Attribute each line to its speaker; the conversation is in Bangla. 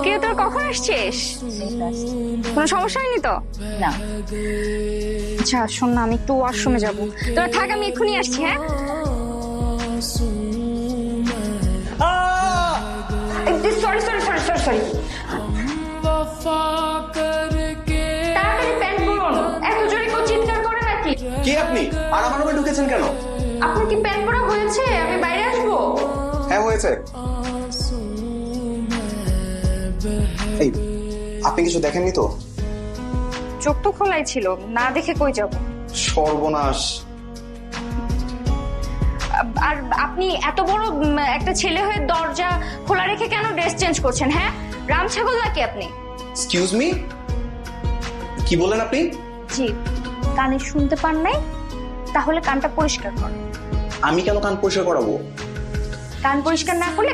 Speaker 1: কে তোর কখন আসছিস? কোনো সমস্যা হয়নি তো?
Speaker 2: না।
Speaker 1: আচ্ছা শোন না, আমি একটু ওয়াশরুমে যাবো, তোরা থাক, আমি এক্ষুনি আসছি। হ্যাঁ sorry sorry sorry sorry sorry, তাড়াতাড়ি প্যান্ট পরুন। এত জোরে কেউ চিৎকার করে নাকি?
Speaker 3: কে আপনি? আর আমার রুমে ঢুকেছেন কেন?
Speaker 1: আপনার কি প্যান্ট পরা হয়েছে? আমি বাইরে আসবো?
Speaker 3: হ্যাঁ হয়েছে। এই, আপনি কিছু দেখেননি তো?
Speaker 1: চোখ তো খোলাই ছিল, না দেখে কই যাব?
Speaker 3: সর্বনাশ।
Speaker 1: আর আপনি এত বড় একটা ছেলে হয়ে দরজা খোলা রেখে কেন ড্রেস চেঞ্জ করছেন? হ্যাঁ রাম ছাগল নাকি আপনি?
Speaker 3: এক্সকিউজ মি, কি বলেন আপনি?
Speaker 1: জি, কানে শুনতে পান নাই? তাহলে কানটা পরিষ্কার কর।
Speaker 3: আমি কেন কান পরিষ্কার করাবো?
Speaker 1: কান পরিষ্কার না করলে